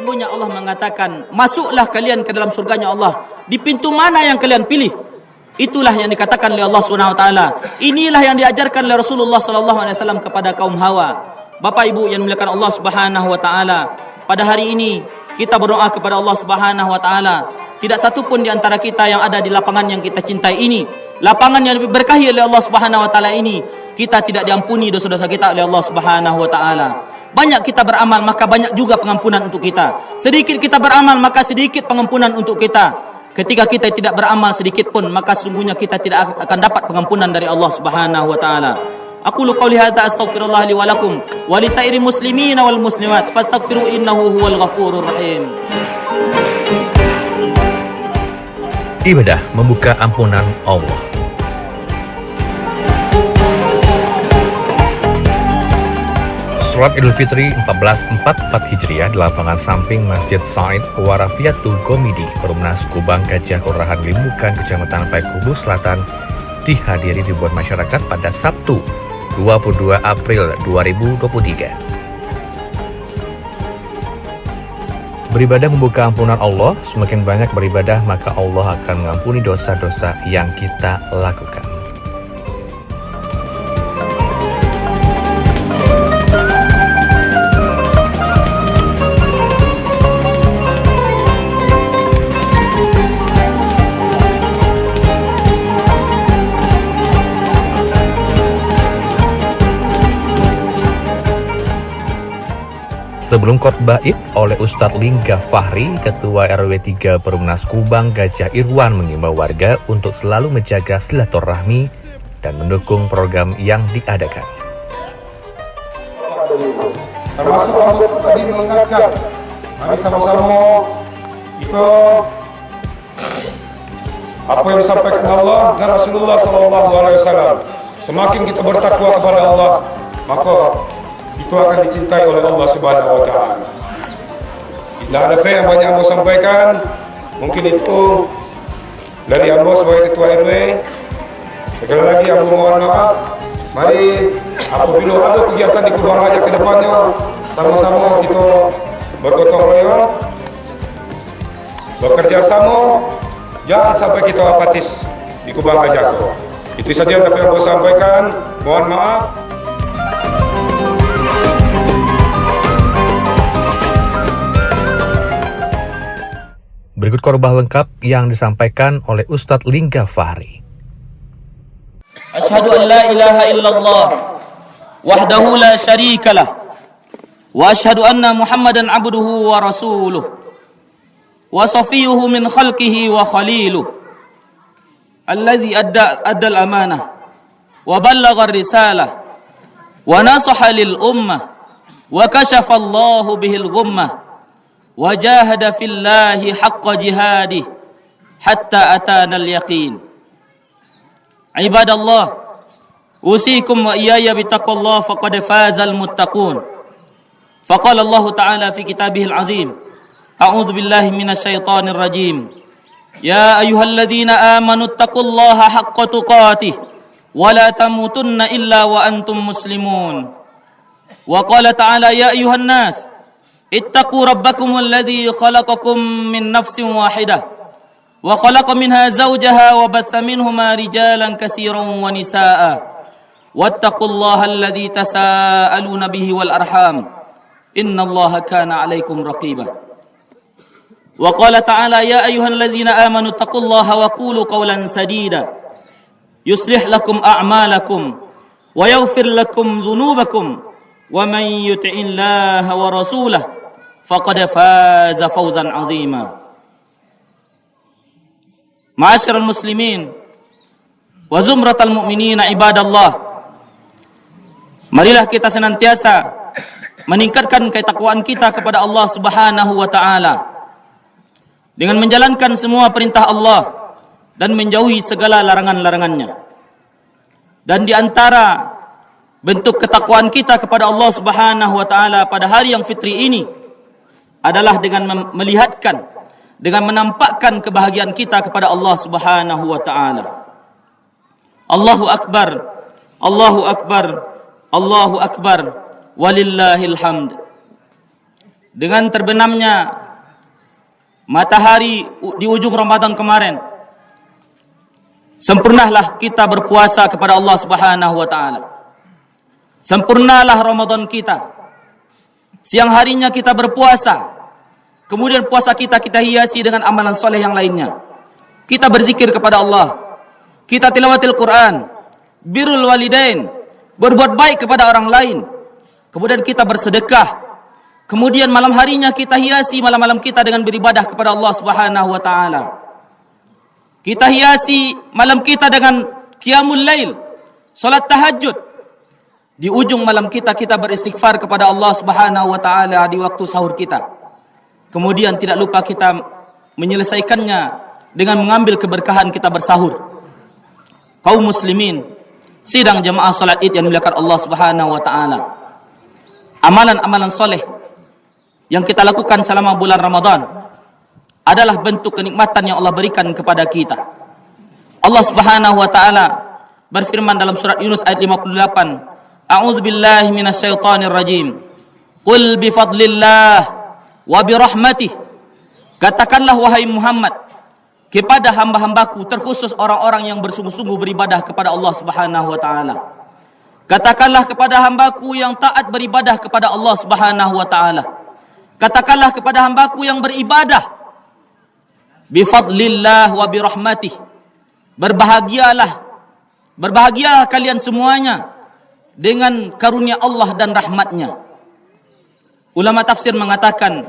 sesungguhnya Allah mengatakan, masuklah kalian ke dalam surganya Allah di pintu mana yang kalian pilih. Itulah yang dikatakan oleh Allah Subhanahu wa taala. Inilah yang diajarkan oleh Rasulullah sallallahu alaihi wasallam kepada kaum Hawa. Bapak Ibu yang dimuliakan Allah Subhanahu wa taala, pada hari ini kita berdoa kepada Allah Subhanahu wa taala. Tidak satu pun di antara kita yang ada di lapangan yang kita cintai ini, lapangan yang diberkahi oleh Allah Subhanahu wa taala ini, kita tidak diampuni dosa-dosa kita oleh Allah Subhanahu wa taala. Banyak kita beramal, maka banyak juga pengampunan untuk kita. Sedikit kita beramal, maka sedikit pengampunan untuk kita. Ketika kita tidak beramal sedikit pun, maka sungguhnya kita tidak akan dapat pengampunan dari Allah Subhanahu wa taala. Aqulu qouli hadza astaghfirullah li wa lakum wa li sairil muslimina wal muslimat fastaghfiru innahu huwal ghafurur rahim. Ibadah membuka ampunan Allah. Salat Idul Fitri 1444 Hijriah di lapangan samping Masjid Said Warafiatul Gomidi, Perumnas Kubang Gajah, Kelurahan Limukan, Kecamatan Payakumbuh Selatan, dihadiri ribuan masyarakat pada Sabtu 22 April 2023. Beribadah membuka ampunan Allah. Semakin banyak beribadah, maka Allah akan mengampuni dosa-dosa yang kita lakukan. Sebelum khotbah Id oleh Ustadz Lingga Fahri, Ketua RW 3 Perumnas Kubang Gajah Irwan, mengimbau warga untuk selalu menjaga silaturahmi dan mendukung program yang diadakan. Termasuk untuk tadi mengingatkan, mari sama-sama itu apa yang disampaikan Allah dan Rasulullah SAW. Semakin kita bertakwa kepada Allah, maka itu akan dicintai oleh Allah Subhanahu wa taala. Tidak ada yang banyak mau sampaikan, mungkin itu dari Ambo sebagai ketua RW. Sekali lagi Ambo mohon maaf. Mari apabila ada kegiatan di Kubang Gajah ke depannya, sama-sama kita bergotong royong, bekerja sama, jangan sampai kita apatis di Kubang Gajah. Itu saja yang dapat Ambo sampaikan. Mohon maaf. Berikut khotbah lengkap yang disampaikan oleh Ustadz Lingga Fahri. Asyhadu an la ilaha illallah wahdahu la syarika lah wa asyhadu anna Muhammadan abduhu wa rasuluh wa safiyuhu min khalqihi wa khaliluh alladzi adda al-amanah wa ballagha ar-risalah wa nasaha lil ummah wa kashafa Allahu bihil ghummah وجاهد في الله حق جهاده حتى أتانا اليقين عباد الله أوصيكم وإياي بتقوى الله فقد فاز المتقون فقال الله تعالى في كتابه العظيم أعوذ بالله من الشيطان الرجيم يا أيها الذين آمنوا اتقوا الله حق تقاته ولا تموتن إلا وأنتم مسلمون وقال تعالى يا أيها الناس اتقوا ربكم الذي خلقكم من نفس واحدة وخلق منها زوجها وبث منهما رجالا كثيرا ونساء واتقوا الله الذي تساءلون به والأرحام إن الله كان عليكم رقيبا وقال تعالى يا أيها الذين آمنوا اتقوا الله وقولوا قولا سديدا يصلح لكم أعمالكم ويغفر لكم ذنوبكم ومن يطع الله ورسوله faqad faza fawzan 'azima. Ma'asyiral muslimin wa zumratal mu'minina ibadallah. Marilah kita senantiasa meningkatkan ketakwaan kita kepada Allah Subhanahu wa taala dengan menjalankan semua perintah Allah dan menjauhi segala larangan-larangannya. Dan di antara bentuk ketakwaan kita kepada Allah Subhanahu wa taala pada hari yang fitri ini adalah dengan melihatkan, dengan menampakkan kebahagiaan kita kepada Allah Subhanahu wa taala. Allahu akbar, Allahu akbar, Allahu akbar, walillahil hamd. Dengan terbenamnya matahari di ujung Ramadan kemarin, sempurnalah kita berpuasa kepada Allah Subhanahu wa taala. Sempurnalah Ramadan kita. Siang harinya kita berpuasa. Kemudian puasa kita hiasi dengan amalan soleh yang lainnya. Kita berzikir kepada Allah. Kita tilawatil Quran, birrul walidain, berbuat baik kepada orang lain. Kemudian kita bersedekah. Kemudian malam harinya kita hiasi malam-malam kita dengan beribadah kepada Allah Subhanahu wa taala. Kita hiasi malam kita dengan qiyamul lail, salat tahajud. Di ujung malam kita beristighfar kepada Allah Subhanahu wa taala di waktu sahur kita. Kemudian tidak lupa kita menyelesaikannya dengan mengambil keberkahan kita bersahur. Kaum muslimin, sidang jemaah salat Id yang dimuliakan Allah Subhanahu wa taala. Amalan-amalan soleh yang kita lakukan selama bulan Ramadan adalah bentuk kenikmatan yang Allah berikan kepada kita. Allah Subhanahu wa taala berfirman dalam surat Yunus ayat 58, A'udzu billahi minasyaitonir rajim. Qul bi fadlillah wa bi rahmatih. Katakanlah wahai Muhammad kepada hamba-hambaku, terkhusus orang-orang yang bersungguh-sungguh beribadah kepada Allah Subhanahu wa taala. Katakanlah kepada hambaku yang taat beribadah kepada Allah Subhanahu wa taala. Katakanlah kepada hambaku yang beribadah bi fadlillah wa bi rahmatih. Berbahagialah kalian semuanya dengan karunia Allah dan rahmatnya. Ulama tafsir mengatakan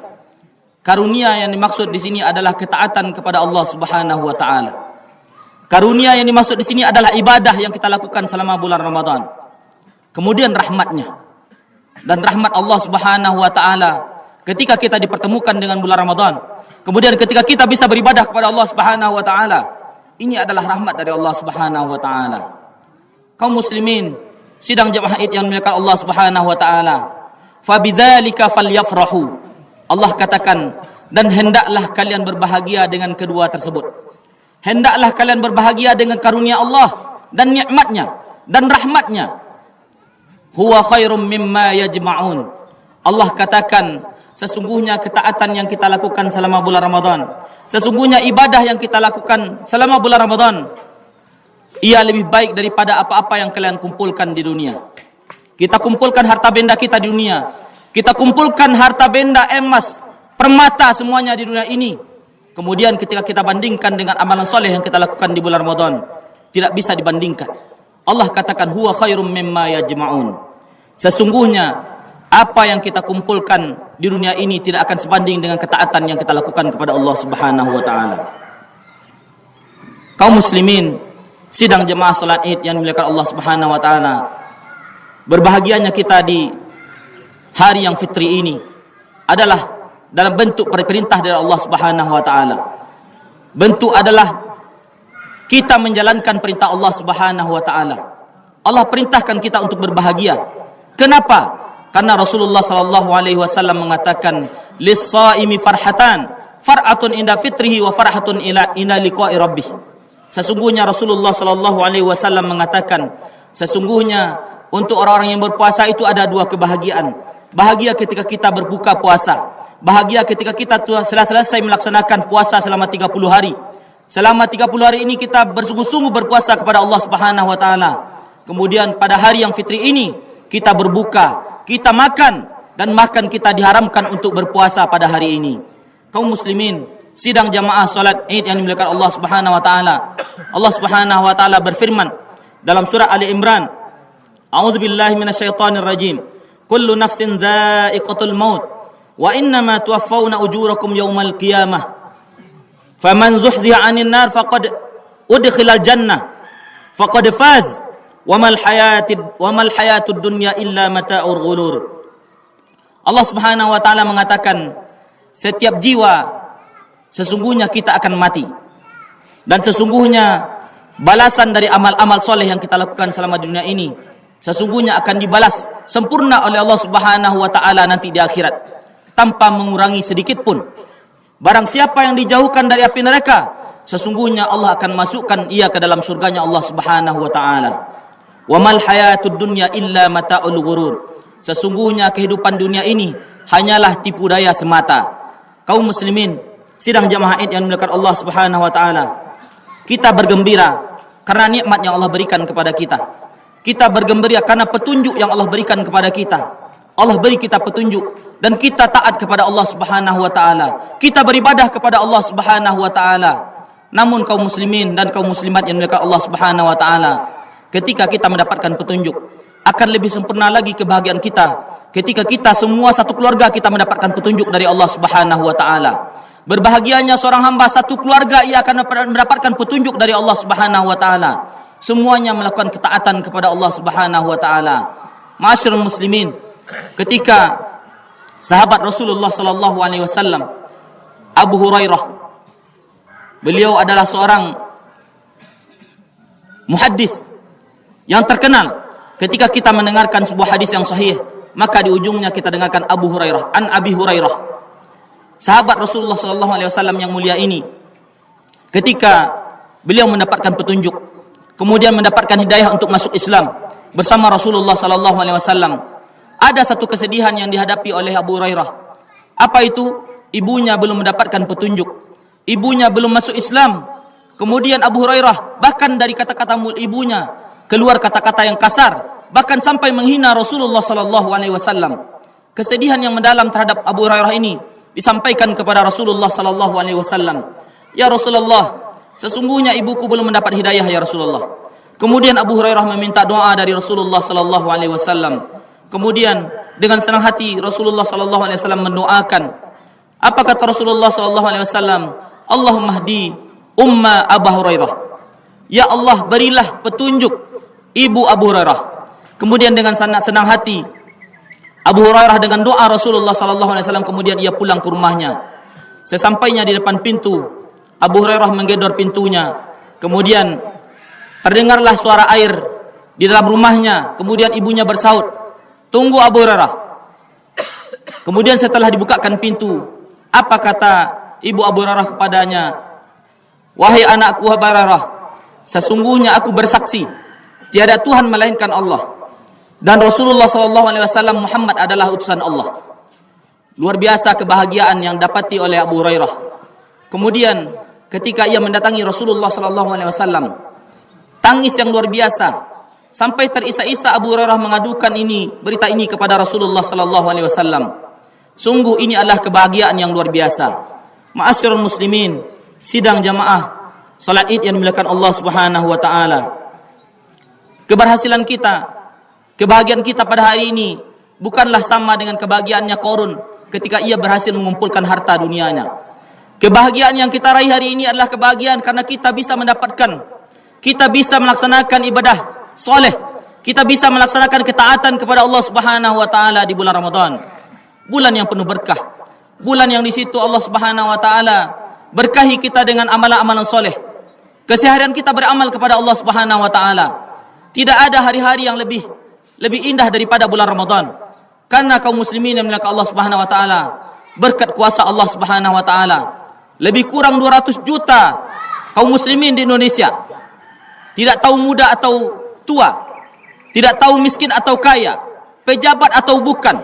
karunia yang dimaksud di sini adalah ketaatan kepada Allah Subhanahu wa taala. Karunia yang dimaksud di sini adalah ibadah yang kita lakukan selama bulan Ramadan. Kemudian rahmatnya. Dan rahmat Allah Subhanahu wa taala ketika kita dipertemukan dengan bulan Ramadan. Kemudian ketika kita bisa beribadah kepada Allah Subhanahu wa taala, ini adalah rahmat dari Allah Subhanahu wa taala. Kaum muslimin, sidang jemaah Id yang dimuliakan Allah Subhanahu wa taala, fabidzalika falyafrahu. Allah katakan, dan hendaklah kalian berbahagia dengan kedua tersebut. Hendaklah kalian berbahagia dengan karunia Allah dan nikmatnya dan rahmatnya. Huwa khairum mimma yajma'un. Allah katakan, sesungguhnya ketaatan yang kita lakukan selama bulan Ramadan, sesungguhnya ibadah yang kita lakukan selama bulan Ramadan, ia lebih baik daripada apa-apa yang kalian kumpulkan di dunia. Kita kumpulkan harta benda kita di dunia. Kita kumpulkan harta benda, emas, permata, semuanya di dunia ini. Kemudian ketika kita bandingkan dengan amalan soleh yang kita lakukan di bulan Ramadan, tidak bisa dibandingkan. Allah katakan, huwa khairum mimma yajma'un. Sesungguhnya apa yang kita kumpulkan di dunia ini tidak akan sebanding dengan ketaatan yang kita lakukan kepada Allah Subhanahu wa taala. Kaum muslimin, sidang jemaah salat Id yang dimuliakan Allah Subhanahu wa taala, berbahagianya kita di hari yang fitri ini adalah dalam bentuk perintah dari Allah Subhanahu wa taala. Bentuk adalah kita menjalankan perintah Allah Subhanahu wa taala. Allah perintahkan kita untuk berbahagia. Kenapa? Karena Rasulullah sallallahu alaihi wasallam mengatakan, lis-shaimi farhatan, far'atun inda fitrihi wa farhatun ila liqa'i rabbih. Sesungguhnya Rasulullah sallallahu alaihi wasallam mengatakan, sesungguhnya untuk orang-orang yang berpuasa itu ada dua kebahagiaan. Bahagia ketika kita berbuka puasa, bahagia ketika kita setelah selesai melaksanakan puasa selama 30 hari. Selama 30 hari ini kita bersungguh-sungguh berpuasa kepada Allah Subhanahu wa taala. Kemudian pada hari yang fitri ini kita berbuka, kita makan, dan makan kita diharamkan untuk berpuasa pada hari ini. Kaum muslimin, sidang jamaah salat Id yang dimuliakan Allah Subhanahu wa taala. Allah Subhanahu wa taala berfirman dalam surah Ali Imran, A'udzubillahi minasyaitonir rajim. Kullu nafsin dha'iqatul maut wa innama tuwaffawna ujurakum yaumal qiyamah. Faman zuhziha 'anil nar faqad udkhilal jannah faqad faz wa mal hayatud dunya illa mata'ul ghurur. Allah Subhanahu wa taala mengatakan, setiap jiwa sesungguhnya kita akan mati, dan sesungguhnya balasan dari amal-amal soleh yang kita lakukan selama dunia ini sesungguhnya akan dibalas sempurna oleh Allah Subhanahu wa taala nanti di akhirat, tanpa mengurangi sedikit pun. Barang siapa yang dijauhkan dari api neraka, sesungguhnya Allah akan masukkan ia ke dalam surganya Allah Subhanahu wa taala. Wa mal hayatud dunya illa mata'ul ghurur. Sesungguhnya kehidupan dunia ini hanyalah tipu daya semata. Kaum muslimin, sidang jamaah Id yang dimuliakan Allah Subhanahu wa taala. Kita bergembira karena nikmat yang Allah berikan kepada kita. Kita bergembira karena petunjuk yang Allah berikan kepada kita. Allah beri kita petunjuk dan kita taat kepada Allah Subhanahu wa taala. Kita beribadah kepada Allah Subhanahu wa taala. Namun kaum muslimin dan kaum muslimat yang dimuliakan Allah Subhanahu wa taala, ketika kita mendapatkan petunjuk, akan lebih sempurna lagi kebahagiaan kita ketika kita semua satu keluarga kita mendapatkan petunjuk dari Allah Subhanahu wa taala. Berbahagianya seorang hamba satu keluarga ia akan mendapatkan petunjuk dari Allah Subhanahu wa taala. Semuanya melakukan ketaatan kepada Allah Subhanahu wa taala. Ma'asyiral muslimin, ketika sahabat Rasulullah sallallahu alaihi wasallam Abu Hurairah, beliau adalah seorang muhaddis yang terkenal. Ketika kita mendengarkan sebuah hadis yang sahih, maka di ujungnya kita dengarkan Abu Hurairah, an Abi Hurairah. Sahabat Rasulullah sallallahu alaihi wasallam yang mulia ini, ketika beliau mendapatkan petunjuk, kemudian mendapatkan hidayah untuk masuk Islam bersama Rasulullah sallallahu alaihi wasallam, ada satu kesedihan yang dihadapi oleh Abu Hurairah. Apa itu? Ibunya belum mendapatkan petunjuk. Ibunya belum masuk Islam. Kemudian Abu Hurairah bahkan dari kata-kata mulut ibunya keluar kata-kata yang kasar, bahkan sampai menghina Rasulullah sallallahu alaihi wasallam. Kesedihan yang mendalam terhadap Abu Hurairah ini disampaikan kepada Rasulullah sallallahu alaihi wasallam. Ya Rasulullah, sesungguhnya ibuku belum mendapat hidayah ya Rasulullah. Kemudian Abu Hurairah meminta doa dari Rasulullah sallallahu alaihi wasallam. Kemudian dengan senang hati Rasulullah sallallahu alaihi wasallam mendoakan. Apa kata Rasulullah sallallahu alaihi wasallam? Allahumma hdi umma Abu Hurairah. Ya Allah, berilah petunjuk ibu Abu Hurairah. Kemudian dengan senang hati Abu Hurairah dengan doa Rasulullah sallallahu alaihi wasallam kemudian ia pulang ke rumahnya. Sesampainya di depan pintu, Abu Hurairah menggedor pintunya. Kemudian terdengarlah suara air di dalam rumahnya. Kemudian ibunya bersaut, "Tunggu Abu Hurairah." Kemudian setelah dibukakan pintu, apa kata ibu Abu Hurairah kepadanya? "Wahai anakku Abu Hurairah, sesungguhnya aku bersaksi tiada Tuhan melainkan Allah dan Rasulullah sallallahu alaihi wasallam Muhammad adalah utusan Allah." Luar biasa kebahagiaan yang dapati oleh Abu Hurairah. Kemudian ketika ia mendatangi Rasulullah sallallahu alaihi wasallam, tangis yang luar biasa sampai terisa-isa Abu Hurairah mengadukan berita ini kepada Rasulullah sallallahu alaihi wasallam. Sungguh ini adalah kebahagiaan yang luar biasa. Ma'asyiral muslimin, sidang jamaah salat Id yang dimuliakan Allah Subhanahu wa taala. Keberhasilan kita, kebahagiaan kita pada hari ini bukanlah sama dengan kebahagiaannya Qarun ketika ia berhasil mengumpulkan harta dunianya. Kebahagiaan yang kita raih hari ini adalah kebahagiaan karena kita bisa mendapatkan, kita bisa melaksanakan ibadah soleh, kita bisa melaksanakan ketaatan kepada Allah Subhanahu wa taala di bulan Ramadan. Bulan yang penuh berkah, bulan yang di situ Allah Subhanahu wa taala berkahi kita dengan amalan-amalan soleh. Keseharian kita beramal kepada Allah Subhanahu wa taala. Tidak ada hari-hari yang lebih indah daripada bulan Ramadan. Karena kaum muslimin yang dimuliakan Allah Subhanahu wa taala, berkat kuasa Allah Subhanahu wa taala, lebih kurang 200 juta kaum muslimin di Indonesia. Tidak tahu muda atau tua, tidak tahu miskin atau kaya, pejabat atau bukan,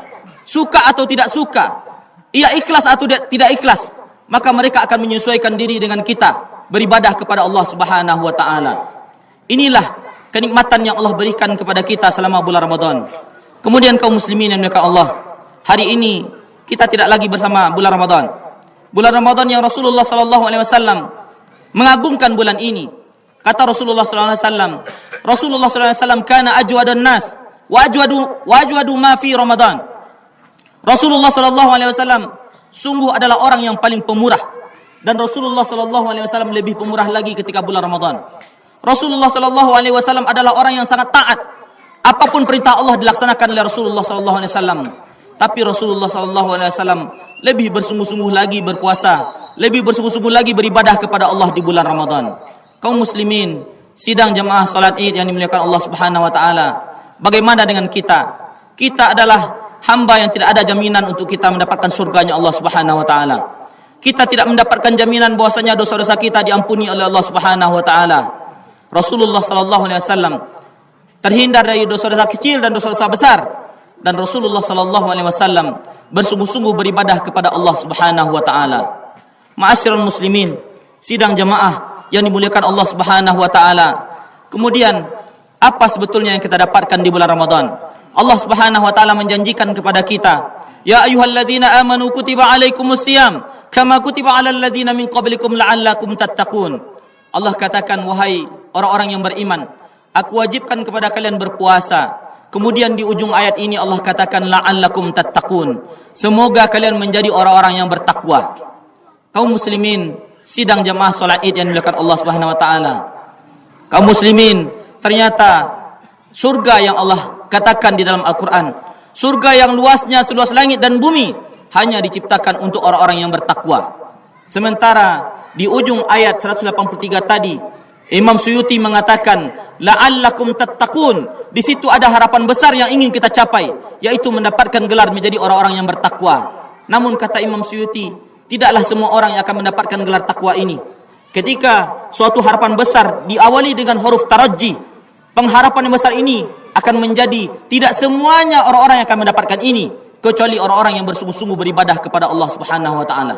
suka atau tidak suka, ia ikhlas atau tidak ikhlas, maka mereka akan menyesuaikan diri dengan kita beribadah kepada Allah Subhanahu wa taala. Inilah kenikmatan yang Allah berikan kepada kita selama bulan Ramadan. Kemudian kaum muslimin yang dimuliakan Allah, hari ini kita tidak lagi bersama bulan Ramadan. Bulan Ramadan yang Rasulullah sallallahu alaihi wasallam mengagungkan bulan ini. Kata Rasulullah sallallahu alaihi wasallam, Rasulullah sallallahu alaihi wasallam kana ajwadun nas wa ajwadu ma fi Ramadan. Rasulullah sallallahu alaihi wasallam sungguh adalah orang yang paling pemurah, dan Rasulullah sallallahu alaihi wasallam lebih pemurah lagi ketika bulan Ramadan. Rasulullah sallallahu alaihi wasallam adalah orang yang sangat taat. Apapun perintah Allah dilaksanakan oleh Rasulullah sallallahu alaihi wasallam. Tapi Rasulullah sallallahu alaihi wasallam lebih bersungguh-sungguh lagi berpuasa, lebih bersungguh-sungguh lagi beribadah kepada Allah di bulan Ramadan. Kaum muslimin, sidang jamaah salat Id yang dimuliakan Allah Subhanahu wa taala. Bagaimana dengan kita? Kita adalah hamba yang tidak ada jaminan untuk kita mendapatkan surganya Allah Subhanahu wa taala. Kita tidak mendapatkan jaminan bahwasanya dosa-dosa kita diampuni oleh Allah Subhanahu wa taala. Rasulullah sallallahu alaihi wasallam terhindar dari dosa-dosa kecil dan dosa-dosa besar, dan Rasulullah sallallahu alaihi wasallam bersungguh-sungguh beribadah kepada Allah Subhanahu wa taala. Ma'asyiral muslimin, sidang jamaah yang dimuliakan Allah Subhanahu wa taala. Kemudian apa sebetulnya yang kita dapatkan di bulan Ramadan? Allah Subhanahu wa taala menjanjikan kepada kita, ya ayyuhalladzina amanu kutiba alaikumusiyam kama kutiba alal ladzina min qablikum la'allakum tattaqun. Allah katakan, wahai orang-orang yang beriman, aku wajibkan kepada kalian berpuasa. Kemudian di ujung ayat ini Allah katakan la'allakum tattaqun, semoga kalian menjadi orang-orang yang bertakwa. Kaum muslimin, sidang jamaah salat Id yang dimuliakan Allah Subhanahu wa taala. Kaum muslimin, ternyata surga yang Allah katakan di dalam Al-Qur'an, surga yang luasnya seluas langit dan bumi, hanya diciptakan untuk orang-orang yang bertakwa. Sementara di ujung ayat 183 tadi, Imam Suyuti mengatakan la'allakum tattaqun. Di situ ada harapan besar yang ingin kita capai, yaitu mendapatkan gelar menjadi orang-orang yang bertakwa. Namun kata Imam Suyuti, tidaklah semua orang yang akan mendapatkan gelar takwa ini. Ketika suatu harapan besar diawali dengan huruf taraji, pengharapan yang besar ini akan menjadi tidak semuanya orang-orang yang akan mendapatkan ini, kecuali orang-orang yang bersungguh-sungguh beribadah kepada Allah Subhanahu wa taala.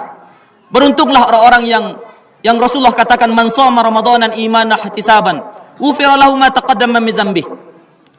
Beruntunglah orang-orang yang Rasulullah katakan, man shoma ramadanan imanan ihtisaban ghufira lahu ma taqaddama min dzambihi.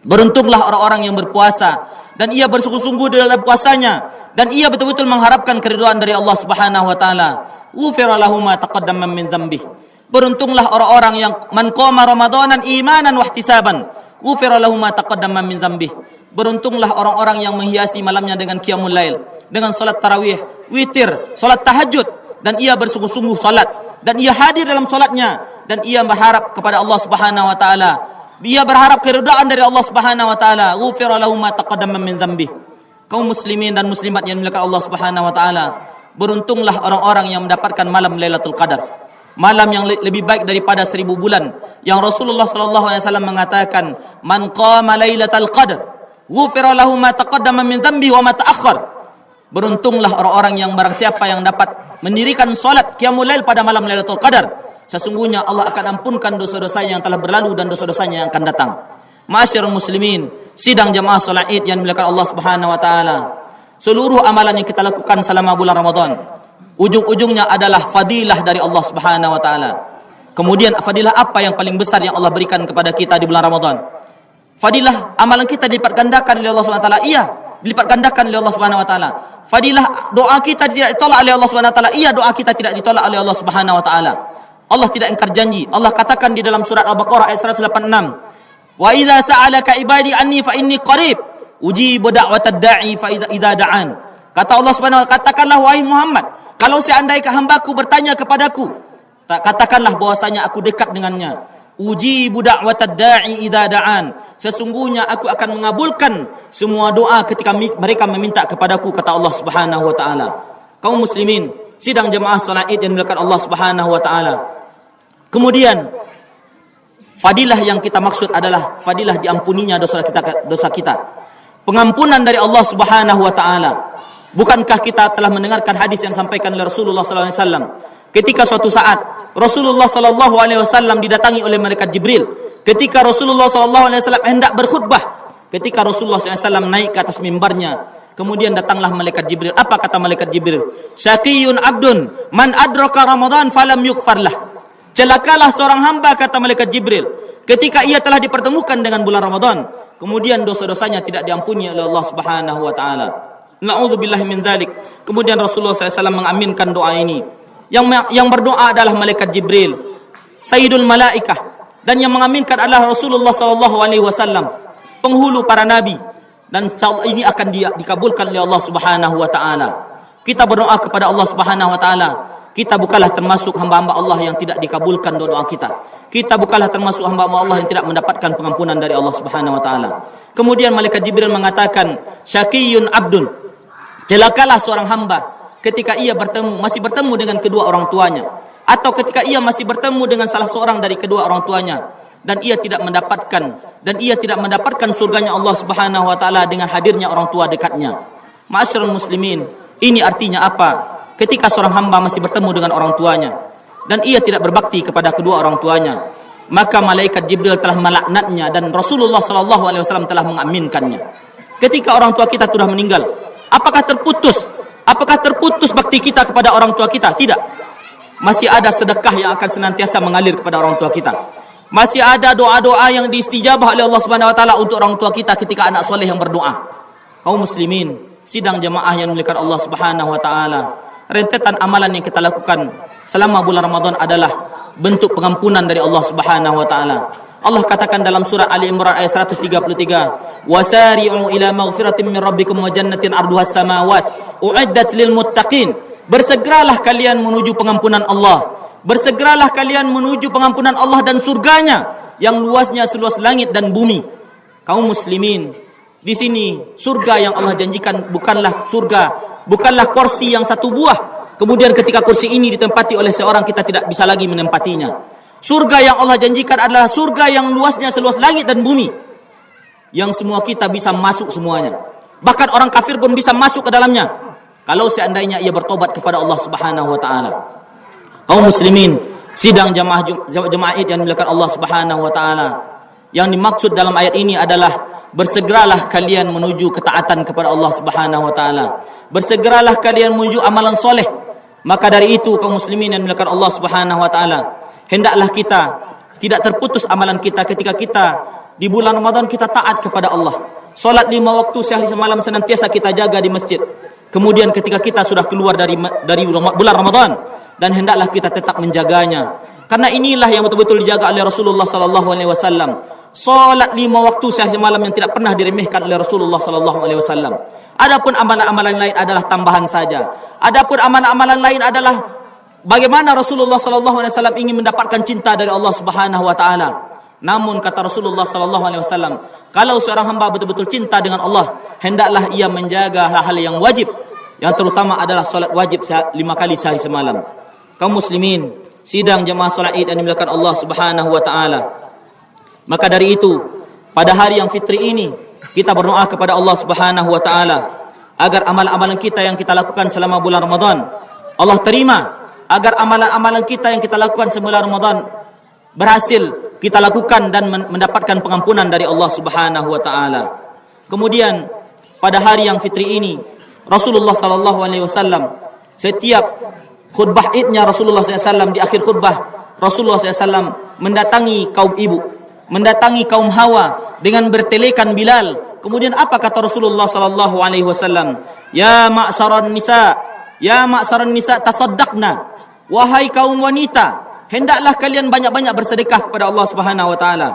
Beruntunglah orang-orang yang berpuasa dan ia bersungguh-sungguh dalam puasanya dan ia betul-betul mengharapkan keridhaan dari Allah Subhanahu wa taala. Ghufira lahu ma taqaddama min dzambihi. Beruntunglah orang-orang yang man qama ramadanan imanan wa ihtisaban ghufira lahu ma taqaddama min dzambihi. Beruntunglah orang-orang yang menghiasi malamnya dengan qiyamul lail, dengan salat tarawih, witir, salat tahajud, dan ia bersungguh-sungguh salat dan ia hadir dalam salatnya dan ia berharap kepada Allah Subhanahu wa taala. Dia berharap keridhaan dari Allah Subhanahu wa taala. Ghufira lahu ma taqaddama min dzambihi. Kaum muslimin dan muslimat yang dimuliakan Allah Subhanahu wa taala, beruntunglah orang-orang yang mendapatkan malam Lailatul Qadar. Malam yang lebih baik daripada 1000 bulan, yang Rasulullah sallallahu alaihi wasallam mengatakan, man qama Lailatul Qadar ghufira lahu ma taqaddama min dzambihi wa ma ta'akhkhar. Beruntunglah orang-orang yang barang siapa yang dapat mendirikan salat qiyamul lail pada malam Lailatul Qadar, sesungguhnya Allah akan ampunkan dosa-dosanya yang telah berlalu dan dosa-dosanya yang akan datang. Ma'asyiral muslimin, sidang jamaah salat Id yang dimuliakan Allah Subhanahu wa taala. Seluruh amalan yang kita lakukan selama bulan Ramadan, ujung-ujungnya adalah fadilah dari Allah Subhanahu wa taala. Kemudian fadilah apa yang paling besar yang Allah berikan kepada kita di bulan Ramadan? Fadilah amalan kita dilipat gandakan oleh Allah Subhanahu wa taala. Iya, dilipat gandakan oleh Allah Subhanahu wa taala. Fadilah doa kita tidak ditolak oleh Allah Subhanahu wa taala. Iya, doa kita tidak ditolak oleh Allah Subhanahu wa taala. Allah tidak ingkar janji. Allah katakan di dalam surat Al-Baqarah ayat 186, wa idza sa'alaka ibadi anni fa inni qarib ujibu da'watad da'i fa idza da'an. Kata Allah Subhanahu wa taala, katakanlah wahai Muhammad, kalau seandainya hambaku bertanya kepadaku, katakanlah bahwasanya aku dekat dengannya. Ujibu da'watad da'i idza da'an. Sesungguhnya aku akan mengabulkan semua doa ketika mereka meminta kepadaku, kata Allah Subhanahu wa taala. Kaum muslimin, sidang jemaah salat Id yang dimuliakan Allah Subhanahu wa taala. Kemudian fadilah yang kita maksud adalah fadilah diampuninya dosa kita. Pengampunan dari Allah Subhanahu wa taala. Bukankah kita telah mendengarkan hadis yang disampaikan oleh Rasulullah sallallahu alaihi wasallam ketika suatu saat Rasulullah sallallahu alaihi wasallam didatangi oleh malaikat Jibril ketika Rasulullah sallallahu alaihi wasallam hendak berkhutbah. Ketika Rasulullah sallallahu alaihi wasallam naik ke atas mimbarnya, kemudian datanglah malaikat Jibril. Apa kata malaikat Jibril? Syaqiyun abdun man adraka Ramadan falam yughfarlah. Celakalah seorang hamba, kata malaikat Jibril, ketika ia telah dipertemukan dengan bulan Ramadan, kemudian dosa-dosanya tidak diampuni oleh Allah Subhanahu wa taala. Na'udzubillahi min dzalik. Kemudian Rasulullah SAW mengaminkan doa ini. Yang berdoa adalah malaikat Jibril, Sayyidul Malaikah, dan yang mengaminkan adalah Rasulullah SAW, penghulu para nabi, dan ini akan dikabulkan oleh Allah Subhanahu wa taala. Kita berdoa kepada Allah Subhanahu wa taala. Kita bukanlah termasuk hamba-hamba Allah yang tidak dikabulkan doa kita. Kita bukanlah termasuk hamba-hamba Allah yang tidak mendapatkan pengampunan dari Allah Subhanahu wa taala. Kemudian malaikat Jibril mengatakan, syaqiyun abdun. Celakalah seorang hamba ketika ia masih bertemu dengan kedua orang tuanya, atau ketika ia masih bertemu dengan salah seorang dari kedua orang tuanya dan ia tidak mendapatkan surganya Allah Subhanahu wa taala dengan hadirnya orang tua dekatnya. Ma'asyiral muslimin, ini artinya apa? Ketika seorang hamba masih bertemu dengan orang tuanya dan ia tidak berbakti kepada kedua orang tuanya, maka malaikat Jibril telah melaknatnya dan Rasulullah sallallahu alaihi wasallam telah mengaminkannya. Ketika orang tua kita sudah meninggal, apakah terputus bakti kita kepada orang tua kita? Tidak. masih ada sedekah yang akan senantiasa mengalir kepada orang tua kita. Masih ada doa-doa yang diistijabah oleh Allah Subhanahu wa taala untuk orang tua kita ketika anak soleh yang berdoa. Kaum muslimin, sidang jemaah yang dimuliakan Allah Subhanahu wa taala, rentetan amalan yang kita lakukan selama bulan Ramadan adalah bentuk pengampunan dari Allah Subhanahu wa taala. Allah katakan dalam surah Ali Imran ayat 133, "Wasari'u ila maghfiratin min rabbikum wa jannatin 'arduhas samawati u'iddat lil muttaqin." Bersegeralah kalian menuju pengampunan Allah. Bersegeralah kalian menuju pengampunan Allah dan surganya yang luasnya seluas langit dan bumi. Kaum muslimin, di sini surga yang Allah janjikan bukanlah kursi yang satu buah. Kemudian ketika kursi ini ditempati oleh seorang, kita tidak bisa lagi menempatinya. Surga yang Allah janjikan adalah surga yang luasnya seluas langit dan bumi, yang semua kita bisa masuk semuanya. Bahkan orang kafir pun bisa masuk ke dalamnya kalau seandainya ia bertobat kepada Allah Subhanahu wa taala. Kaum muslimin, sidang jemaah Id yang dimuliakan Allah Subhanahu wa taala, yang dimaksud dalam ayat ini adalah bersegeralah kalian menuju ketaatan kepada Allah Subhanahu wa taala. Bersegeralah kalian menuju amalan soleh. Maka dari itu kaum muslimin yang dimuliakan Allah Subhanahu wa taala, hendaklah kita tidak terputus amalan kita ketika kita di bulan Ramadan kita taat kepada Allah. Salat 5 waktu sehari semalam senantiasa kita jaga di masjid. Kemudian ketika kita sudah keluar dari bulan Ramadan, dan hendaklah kita tetap menjaganya. Karena inilah yang betul-betul dijaga oleh Rasulullah sallallahu alaihi wasallam. Salat 5 waktu sehari semalam yang tidak pernah diremehkan oleh Rasulullah sallallahu alaihi wasallam. Adapun amalan-amalan lain adalah tambahan saja. Adapun amalan-amalan lain adalah bagaimana Rasulullah sallallahu alaihi wasallam ingin mendapatkan cinta dari Allah Subhanahu wa taala. Namun kata Rasulullah sallallahu alaihi wasallam, kalau seorang hamba betul-betul cinta dengan Allah, hendaklah ia menjaga hal-hal yang wajib, yang terutama adalah salat wajib 5 kali sehari semalam. Kaum muslimin, sidang jemaah salat Id yang dimuliakan Allah Subhanahu wa taala. Maka dari itu, pada hari yang fitri ini, kita berdoa kepada Allah Subhanahu wa taala agar amalan-amalan kita yang kita lakukan selama bulan Ramadan Allah terima, agar amalan-amalan kita yang kita lakukan selama Ramadan berhasil kita lakukan dan mendapatkan pengampunan dari Allah Subhanahu wa taala. Kemudian pada hari yang fitri ini, Rasulullah sallallahu alaihi wasallam setiap khutbah Idnya Rasulullah SAW, di akhir khutbah Rasulullah SAW mendatangi kaum ibu, mendatangi kaum hawa dengan bertelekan Bilal. Kemudian apa kata Rasulullah SAW? Ya ma'saran nisa tasaddaqna. Wahai kaum wanita, hendaklah kalian banyak-banyak bersedekah kepada Allah Subhanahu wa taala.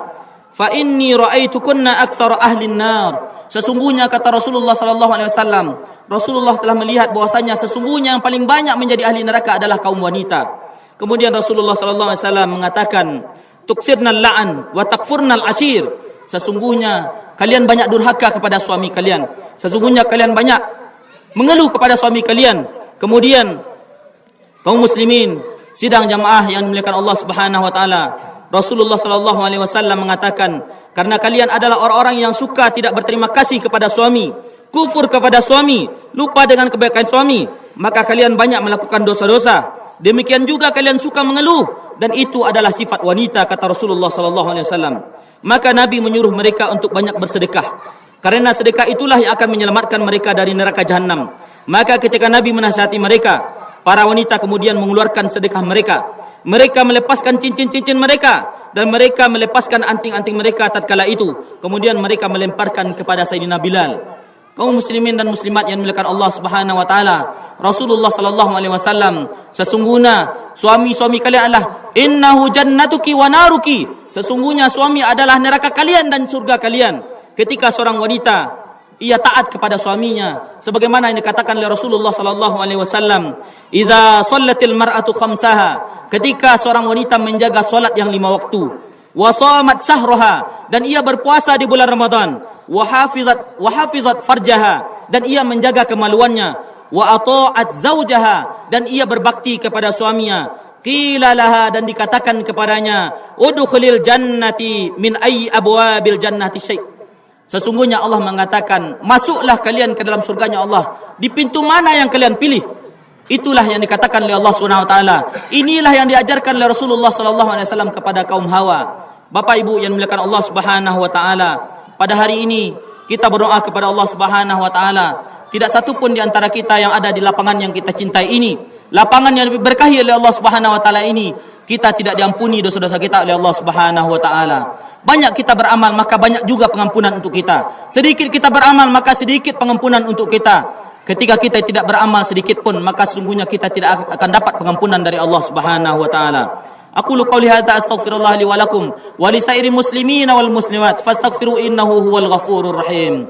Fa inni ra'aitukunna aktsara ahlin nar. Sesungguhnya kata Rasulullah sallallahu alaihi wasallam, Rasulullah telah melihat bahwasanya sesungguhnya yang paling banyak menjadi ahli neraka adalah kaum wanita. Kemudian Rasulullah sallallahu alaihi wasallam mengatakan, tuksirnal la'an wa takfurnal ashir. Sesungguhnya kalian banyak durhaka kepada suami kalian. Sesungguhnya kalian banyak mengeluh kepada suami kalian. Kemudian kaum muslimin, sidang jamaah yang dimuliakan Allah Subhanahu wa taala, Rasulullah sallallahu alaihi wasallam mengatakan, karena kalian adalah orang-orang yang suka tidak berterima kasih kepada suami, kufur kepada suami, lupa dengan kebaikan suami, maka kalian banyak melakukan dosa-dosa. Demikian juga kalian suka mengeluh, dan itu adalah sifat wanita, kata Rasulullah sallallahu alaihi wasallam. Maka Nabi menyuruh mereka untuk banyak bersedekah, karena sedekah itulah yang akan menyelamatkan mereka dari neraka jahanam. Maka ketika Nabi menasihati mereka, para wanita kemudian mengeluarkan sedekah mereka. Mereka melepaskan cincin-cincin mereka, dan mereka melepaskan anting-anting mereka tatkala itu. Kemudian mereka melemparkan kepada Sayyidina Bilal. Kaum muslimin dan muslimat yang dimuliakan Allah Subhanahu wa taala, Rasulullah sallallahu alaihi wasallam, sesungguhnya suami-suami kalian adalah innahu jannatuki wa naruki. Sesungguhnya suami adalah neraka kalian dan surga kalian. Ketika seorang wanita ia taat kepada suaminya, sebagaimana yang dikatakan oleh Rasulullah sallallahu alaihi wasallam, idza shallatil mar'atu khamsaha, ketika seorang wanita menjaga salat yang 5 waktu, wa shamat syahraha, dan ia berpuasa di bulan Ramadan, wa hafizat farjaha, dan ia menjaga kemaluannya, wa ata'at zaujaha, dan ia berbakti kepada suaminya, qila laha, dan dikatakan kepadanya, udkhulil jannati min ayyi abwabil jannati syai'. Sesungguhnya Allah mengatakan, masuklah kalian ke dalam surganya Allah di pintu mana yang kalian pilih. Itulah yang dikatakan oleh Allah Subhanahu wa taala. Inilah yang diajarkan oleh Rasulullah sallallahu alaihi wasallam kepada kaum hawa. Bapak Ibu yang dimuliakan Allah Subhanahu wa taala, pada hari ini kita berdoa kepada Allah Subhanahu wa taala, tidak satu pun di antara kita yang ada di lapangan yang kita cintai ini lapangan yang diberkahi oleh Allah Subhanahu wa taala ini, kita tidak diampuni dosa-dosa kita oleh Allah Subhanahu wa taala. Banyak kita beramal, maka banyak juga pengampunan untuk kita. Sedikit kita beramal, maka sedikit pengampunan untuk kita. Ketika kita tidak beramal sedikit pun, maka sungguhnya kita tidak akan dapat pengampunan dari Allah Subhanahu wa taala. Aqulu qawli hadza astaghfirullah li wa lakum wa li sairil muslimin wal muslimat fastaghfiru innahu huwal ghafurur rahim.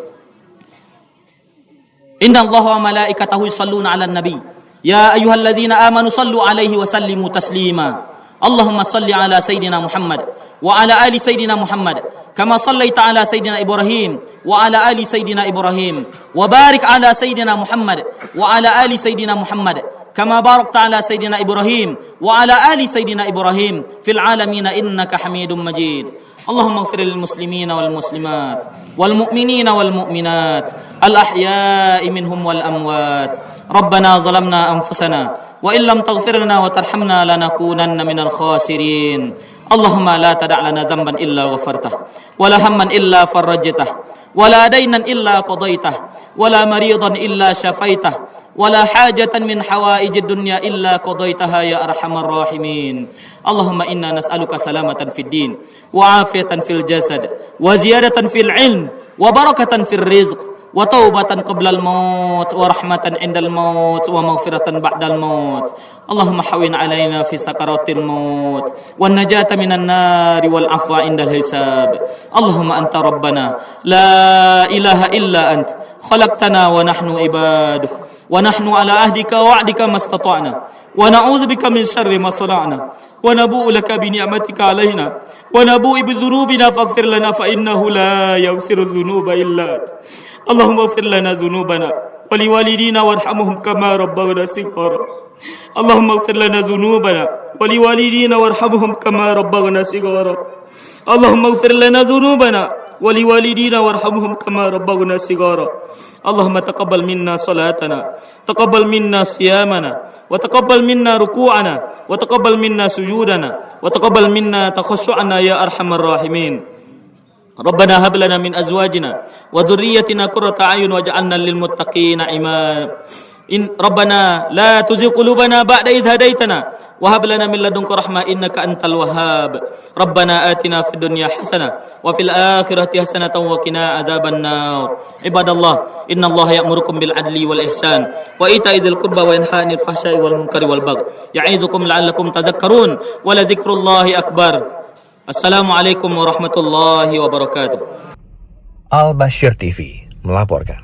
Inna Allaha wa malaikatahu yusalluna 'alan nabi. Ya ayyuhalladzina amanu sallu 'alaihi wa sallimu taslima. Allahumma salli 'ala sayidina Muhammad wa 'ala ali sayidina Muhammad kama sallaita 'ala sayidina Ibrahim wa 'ala ali sayidina Ibrahim wa barik 'ala sayidina Muhammad wa 'ala ali sayidina Muhammad kama barakta 'ala sayidina Ibrahim wa 'ala ali sayidina Ibrahim fil 'alamin innaka Hamidum Majid. Allahumma ighfir lil muslimina wal muslimat wal mu'minina wal mu'minat al ahya'i minhum wal amwat. Rabbana zalamna anfusana wa illam taghfir lana wa tarhamna lanakunanna minal khasirin. Allahumma la tada' lana dhanban illa ghafartah wa la hamman illa farajtah wa la daynan illa qadaitah wa la maridan illa shafaitah ولا حاجة من حوائج الدنيا إلا قضيتها يا أرحم الراحمين. اللهم إنا نسألك سلامة في الدين وعافية في الجسد وزيادة في العلم وبركة في الرزق وتوبة قبل الموت ورحمة عند الموت ومغفرة بعد الموت. اللهم حوين علينا في سكرات الموت والنجاة من النار والعفو عند الحساب. اللهم أنت ربنا لا إله إلا أنت خلقتنا ونحن عبادك ونحن على عهدك ووعدك ما استطعنا ونعوذ بك من شر ما صنعنا ونبوء لك بنعمتك علينا ونبوء بذنوبنا فاغفر لنا فإنه لا يغفر الذنوب إلا أنت. اللهم اغفر لنا ذنوبنا ولوالدينا وارحمهم كما ربونا صغارا. اللهم اغفر لنا ذنوبنا ولوالدينا وارحمهم كما ربونا صغارا. اللهم اغفر لنا ذنوبنا ولوالدينا وارحمهم كما ربونا صغارا. اللهم تقبل منا صلاتنا تقبل منا صيامنا وتقبل منا ركوعنا وتقبل منا سجودنا وتقبل منا تخشعنا يا أرحم الراحمين. ربنا هب لنا من أزواجنا وذريتنا قرة أعين واجعلنا للمتقين إماما. ربنا لا تزغ قلوبنا بعد إذ هديتنا وهب لنا من لدنك رحمة إنك أنت الوهاب. ربنا آتنا في الدنيا حسنة وفي الآخرة حسنة وقنا عذاب النار. عباد الله إن الله يأمركم بالعدل والإحسان وإيتاء ذي القربى وينهى عن الفحشاء والمنكر والبغي يعظكم لعلكم تذكرون ولذكر الله أكبر. Assalamualaikum warahmatullahi wabarakatuh. Al Bashir TV melaporkan.